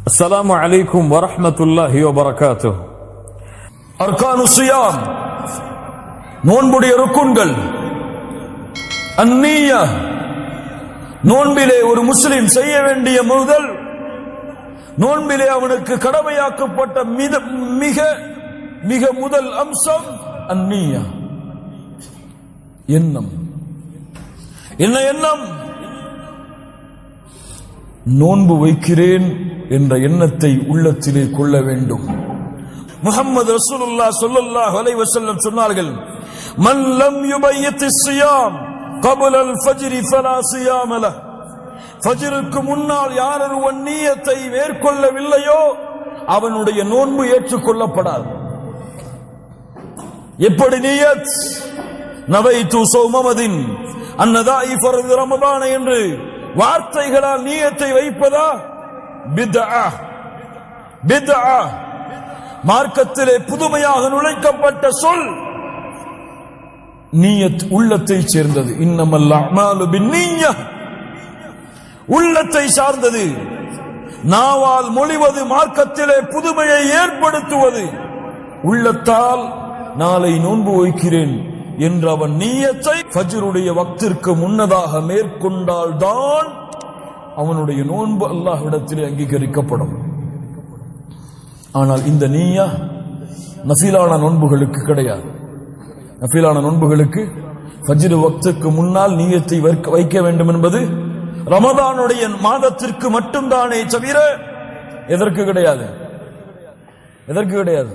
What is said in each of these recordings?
அஸ்ஸலாமு அலைக்கும் வரஹ்மத்துல்லாஹி வபரகாத்துஹு. அர்கானு ஸியாம், நோன்புடைய ருக்குன்கள். அந்நியா, நோன்பிலே ஒரு முஸ்லிம் செய்ய வேண்டிய முதல், நோன்பிலே அவனுக்கு கடமையாக்கப்பட்ட மிக மிக முதல் அம்சம் அந்நியா, எண்ணம். என்ன எண்ணம்? நோன்பு வைக்கிறேன் என்ற எண்ணத்தை உள்ளத்திலே கொள்ள வேண்டும். முஹம்மது ரசூலுல்லாஹ் ஸல்லல்லாஹு அலைஹி வஸல்லம் சொன்னார்கள், மன் லம் யுபய்யித் ஸியாம் قبل الفجر فلا صيام له. ஃபஜ்ருக்கு முன்னால் யார் ஒருவன் நியத்தை மேற்கொள்ளவில்லையோ அவனுடைய நோன்பு ஏற்றுக்கொள்ளப்படாது. எப்படி நியத்? நவைத்து ஸௌமமதின் அன்னதாஇ ஃபர்து ரமதான் என்று வார்த்தைகளால் நியத்தை வைப்பதா? பித்ஆ. பித்ஆ மார்க்கத்திலே புதுமையாக நுழைக்கப்பட்ட சொல். நியத் உள்ளத்தை சேர்ந்தது. இன்னமல் அஅமாலு பின்னிய்யா, உள்ளத்தை சார்ந்தது. நாவால் மொழிவது மார்க்கத்திலே புதுமையை ஏற்படுத்துவது. உள்ளத்தால் நாளை நோன்பு வைக்கிறேன் என்று அவன் நியத்தை ஃபஜ்ருடைய வக்திற்கு முன்னதாக மேற்கொண்டால் தான் அவனுடைய நோன்பு அல்லாஹ்விடத்திலே அங்கீகரிக்கப்படும். ஆனால் இந்த நிய்யா நஃபிலான நோன்புகளுக்கு கிடையாது. நஃபிலான நோன்புகளுக்கு ஃபஜ்ர் வக்துக்கு முன்னால் நியத்தை வைக்க வேண்டும் என்பது ரமதானுடைய மாதத்திற்கு மட்டும்தானே தவிர எதற்கு கிடையாது. எதற்கு கிடையாது?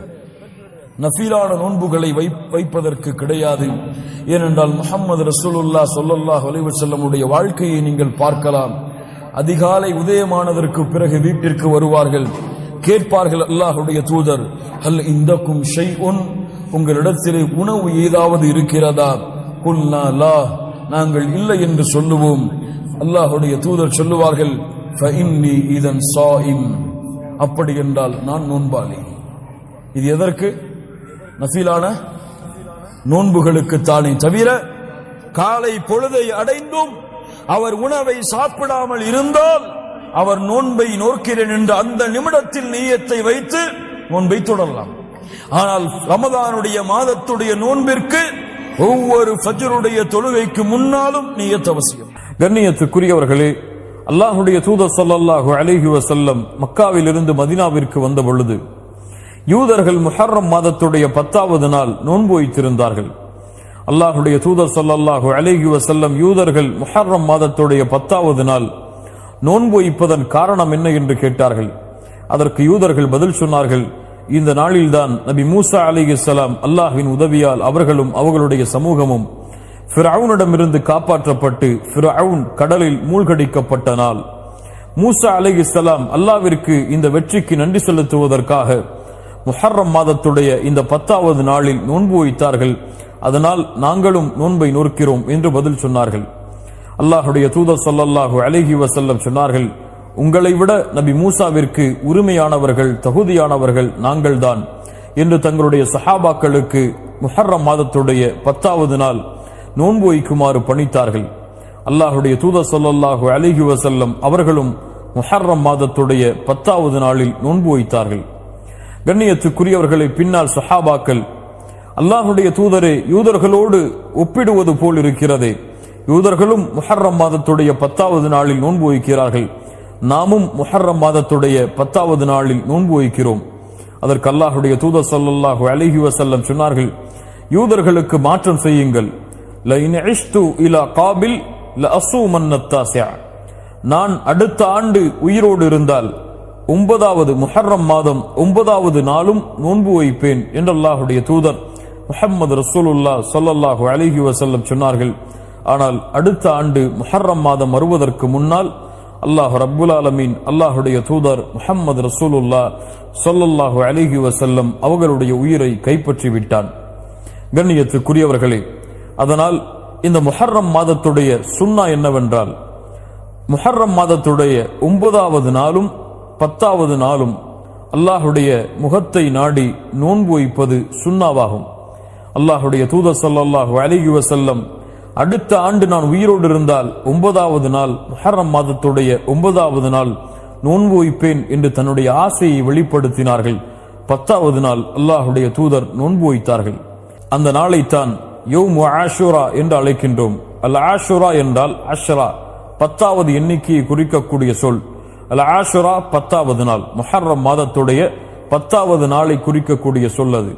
நஃபிலான நோன்புகளை வைப்பதற்கு கிடையாது. ஏனென்றால் முஹம்மது ரசூலுல்லாஹ் ஸல்லல்லாஹு அலைஹி வஸல்லம் உடைய வாழ்க்கையை நீங்கள் பார்க்கலாம். அதிகாலை உதயமானதற்கு பிறகு வீட்டிற்கு வருவார்கள். கேட்பார்கள், அல்லாஹ்வுடைய தூதர், ஹல் இந்தக்கும் ஷைஉன், உங்களிடத்திலே உணவு ஏதாவது இருக்கிறதா? குல்னா லா, நாங்கள் இல்லை என்று சொல்லுவோம். அல்லாஹ்வுடைய தூதர் சொல்லுவார்கள், ஃபஇன்னி இதன் ஸாயிம், அப்படி என்றால் நான் நோன்பாளி. இது எதற்கு? நஃபிலான நோன்புகளுக்கு தானே தவிர காலை பொழுதை அடைந்தும் அவர் உணவை சாப்பிடாமல் இருந்தால் அவர் நோன்பை நோக்கிறேன் என்ற அந்த நிமிடத்தில் நியத்தை வைத்து நோன்பை தொடரலாம். ஆனால் ரமதானுடைய மாதத்துடைய நோன்பிற்கு ஒவ்வொரு ஃபஜ்ருடைய தொழுகைக்கு முன்னாலும் நியத் அவசியம். கண்ணியத்துக்குரியவர்களே, அல்லாஹ்வுடைய தூதர் ஸல்லல்லாஹு அலைஹி வஸல்லம் மக்காவிலிருந்து மதீனாவிற்கு வந்த பொழுது யூதர்கள் முஹர்ரம் மாதத்துடைய 10வது நாள் நோன்பு வைத்திருந்தார்கள். அல்லாஹ்வுடைய தூதர் ஸல்லல்லாஹு அலைஹி வஸல்லம் யூதர்கள் முஹர்ரம் மாதத்துடைய 10வது நாள் நோன்பு வைப்பதன் காரணம் என்ன என்று கேட்டார்கள். அதற்கு யூதர்கள் பதில் சொன்னார்கள், இந்த நாளில்தான் நபி மூசா அலைஹிஸ்ஸலாம் அல்லாஹ்வின் உதவியால் அவர்களும் அவர்களுடைய சமூகமும் ஃபிரௌனிடமிருந்து காப்பாற்றப்பட்டு ஃபிரௌன் கடலில் மூழ்கடிக்கப்பட்ட நாள். மூசா அலைஹிஸ்ஸலாம் அல்லாஹ்விற்கு இந்த வெற்றிக்கு நன்றி செலுத்துவதற்காக முஹர்ரம் மாதத்துடைய இந்த 10வது நாளில் நோன்பு வைத்தார்கள். அதனால் நாங்களும் நோன்பை நோக்கிறோம் என்று பதில் சொன்னார்கள். அல்லாஹ்வுடைய தூதர் ஸல்லல்லாஹு அலைஹி வஸல்லம் சொன்னார்கள், உங்களை விட நபி மூசாவிற்கு உரிமையானவர்கள், தகுதியானவர்கள் நாங்கள்தான் என்று தங்களுடைய சஹாபாக்களுக்கு முஹர்ரம் மாதத்துடைய 10வது நாள் நோன்பு வைக்குமாறு பணித்தார்கள். அல்லாஹ்வுடைய தூதர் ஸல்லல்லாஹு அலைஹி வஸல்லம் அவர்களும் முஹர்ரம் மாதத்துடைய 10வது நாளில் நோன்பு வைத்தார்கள். கண்ணியத்துக்குரியவர்களை, பின்னால் சஹாபாக்கள், அல்லாஹ்வுடைய தூதரே, யூதர்களோடு ஒப்பிடுவது போல் இருக்கிறதே, யூதர்களும் முஹர்ரம் மாதத்துடைய 10வது நாளில் நோன்பு வைக்கிறார்கள், நாமும் முஹர்ரம் மாதத்துடைய 10வது நாளில் நோன்பு வைக்கிறோம். அதற்கு அல்லாஹ்வுடைய தூதர் ஸல்லல்லாஹு அலைஹி வஸல்லம் சொன்னார்கள், யூதர்களுக்கு மாற்றம் செய்யுங்கள். லஇன் இஷ்து இலா காபில் லஅஸூமன்ன தாஸிஅ, நான் அடுத்த ஆண்டு உயிரோடு இருந்தால் 9வது முஹர்ரம் மாதம் 9வது நாளும் நோன்பு வைப்பேன் என்று அல்லாஹ்வுடைய தூதர் முஹம்மது ரசூலுல்லாஹ் ஸல்லல்லாஹு அலைஹி வஸல்லம் சொன்னார்கள். ஆனால் அடுத்த ஆண்டு முஹர்ரம் மாதம் வருவதற்கு முன்னால் அல்லாஹ் ரப்புல் ஆலமீன் அல்லாஹ்வுடைய தூதர் முஹம்மது ரசூலுல்லாஹ் ஸல்லல்லாஹு அலைஹி வஸல்லம் அவர்களுடைய உயிரை கைப்பற்றி விட்டான். கண்ணியத்துக்குரியவர்களே, அதனால் இந்த முஹர்ரம் மாதத்துடைய சுன்னா என்னவென்றால், முஹர்ரம் மாதத்துடைய 9வது நாளும் 10வது நாளும் அல்லாஹ்வுடைய முகத்தை நாடி நோன்பு வைப்பது சுன்னாவாகும். அல்லாஹ்வுடைய தூதர் ஸல்லல்லாஹு அலைஹி வஸல்லம் அடுத்த ஆண்டு நான் உயிரோடு இருந்தால் 9வது நாள் முஹர்ரம் மாதத்துடைய 9வது நாள் நோன்பு வைப்பேன் என்று தன்னுடைய ஆசையை வெளிப்படுத்தினார்கள். 10வது நாள் அல்லாஹுடைய தூதர் நோன்பு வைத்தார்கள். அந்த நாளைத்தான் யௌமு ஆஷுரா என்று அழைக்கின்றோம். அல் ஆஷுரா என்றால் அஷ்ரா, 10வது எண்ணிக்கையை குறிக்கக்கூடிய சொல். அல் ஆஷுரா 10வது நாள், முஹர்ரம் மாதத்துடைய 10வது நாளை குறிக்கக்கூடிய சொல் அது.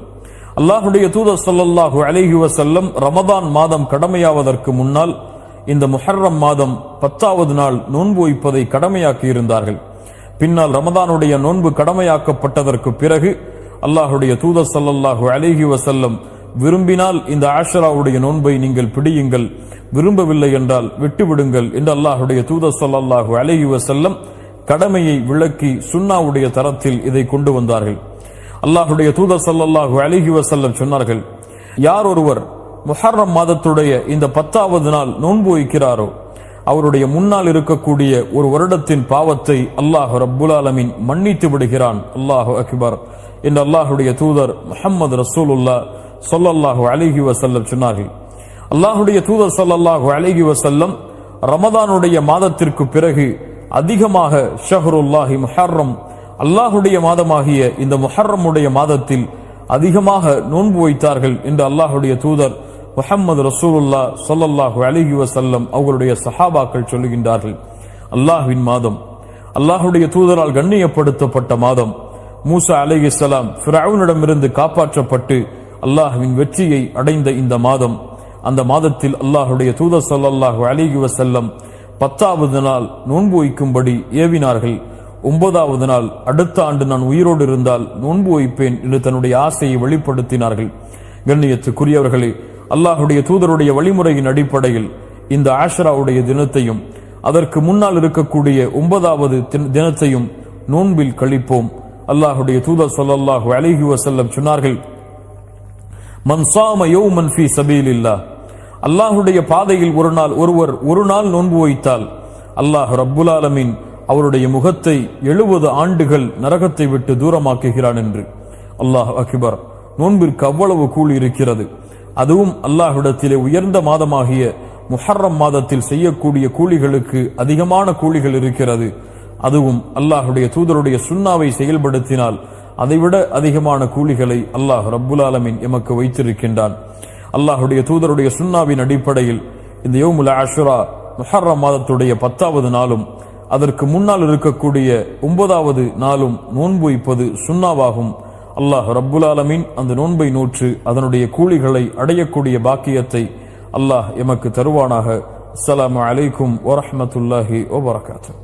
அல்லாஹுடைய தூதர் ஸல்லல்லாஹு அலைஹி வஸல்லம் ரமதான் மாதம் கடமையாவதற்கு முன்னால் இந்த முஹர்ரம் மாதம் 10வது நாள் நோன்பு வைப்பதை கடமையாக்கி இருந்தார்கள். பின்னால் ரமதானுடைய நோன்பு கடமையாக்கப்பட்டதற்கு பிறகு அல்லாஹுடைய தூதர் ஸல்லல்லாஹு அலைஹி வஸல்லம் விரும்பினால் இந்த ஆஷராவுடைய நோன்பை நீங்கள் பிடியுங்கள், விரும்பவில்லை என்றால் விட்டுவிடுங்கள் என்று அல்லாஹுடைய தூதர் ஸல்லல்லாஹு அலைஹி வஸல்லம் கடமையை விளக்கி சுன்னாவுடைய தரத்தில் இதை கொண்டு வந்தார்கள். அல்லாஹுடைய தூதர் ஸல்லல்லாஹு அலைஹி வஸல்லம் சொன்னார்கள், யார் ஒருவர் முஹர்ரம் மாதத்துடைய இந்த 10வது நாள் நோன்பு வைக்கிறாரோ அவருடைய முன்னால் இருக்கக்கூடிய ஒரு வருடத்தின் பாவத்தை அல்லாஹ் ரப்புல் ஆலமீன் மன்னித்து விடுகிறான். அல்லாஹு அக்பர் என்று அல்லாஹுடைய தூதர் முஹம்மது ரசூலுல்லாஹ் ஸல்லல்லாஹு அலைஹி வஸல்லம் சொன்னார்கள். அல்லாஹுடைய தூதர் ஸல்லல்லாஹு அலைஹி வஸல்லம் ரமதானுடைய மாதத்திற்கு பிறகு அதிகமாக ஷஹ்ருல்லாஹி முஹர்ரம், அல்லாஹுடைய மாதமாகிய இந்த முஹர்ரமுடைய மாதத்தில் அதிகமாக நோன்பு வைத்தார்கள் என்று அல்லாஹுடைய தூதர் முஹம்மது ரசூலுல்லாஹ் ஸல்லல்லாஹு அலைஹி வஸல்லம் அவர்களுடைய சஹாபாக்கள் சொல்லுகின்றார்கள். அல்லாஹ்வின் மாதம், அல்லாஹுடைய தூதரால் கண்ணியப்படுத்தப்பட்ட மாதம், மூசா அலைஹிஸ்ஸலாம் ஃபிரௌனிடமிருந்து காப்பாற்றப்பட்டு அல்லாஹ்வின் வெற்றியை அடைந்த இந்த மாதம், அந்த மாதத்தில் அல்லாஹுடைய தூதர் ஸல்லல்லாஹு அலைஹி வஸல்லம் 10வது நாள் நோன்பு வைக்கும்படி ஏவினார்கள். 9வது நாள் அடுத்த ஆண்டு நான் உயிரோடு இருந்தால் நோன்பு வைப்பேன் என்று தன்னுடைய ஆசையை வெளிப்படுத்தினார்கள். கண்ணியத்துக்குரியவர்களே, அல்லாஹுடைய தூதருடைய வழிமுறையின் அடிப்படையில் இந்த ஆஷராவுடைய தினத்தையும் அதற்கு முன்னால் இருக்கக்கூடிய 9வது தினத்தையும் நோன்பில் கழிப்போம். அல்லாஹுடைய தூதர் ஸல்லல்லாஹு அலைஹி வஸல்லம் சொன்னார்கள், மன் ஸாம யௌமன் ஃபீ ஸபீலில்லாஹ், அல்லாஹுடைய பாதையில் ஒரு நாள் நோன்பு வைத்தால் அல்லாஹ் ரப்புல் ஆலமீன் அவருடைய முகத்தை 70 ஆண்டுகள் நரகத்தை விட்டு தூரமாக்குகிறான் என்று. அல்லாஹ் அக்பர். நோன்பிற்கு அவ்வளவு கூலி இருக்கிறது. அதுவும் அல்லாஹ்விடத்திலே உயர்ந்த மாதமாகிய முஹர்ரம் மாதத்தில் செய்யக்கூடிய கூலிகளுக்கு அதிகமான கூலிகள் இருக்கிறது. அதுவும் அல்லாஹுடைய தூதருடைய சுன்னாவை செயல்படுத்தினால் அதைவிட அதிகமான கூலிகளை அல்லாஹ் ரப்புல் ஆலமீன் எமக்கு வைத்திருக்கின்றான். அல்லாஹுடைய தூதருடைய சுன்னாவின் அடிப்படையில் இந்த யௌமுல் ஆஷுரா முஹர்ரம் மாதத்துடைய 10வது நாளும் அதற்கு முன்னால் இருக்கக்கூடிய 9வது நாளும் நோன்பு வைப்பது சுன்னாவாகும். அல்லாஹ் ரப்புல் ஆலமீன் அந்த நோன்பை நோற்று அதனுடைய கூலிகளை அடையக்கூடிய பாக்கியத்தை அல்லாஹ் எமக்கு தருவானாக. அஸ்ஸலாமு அலைக்கும் வரஹ்மத்துல்லாஹி வபரகாத்துஹு.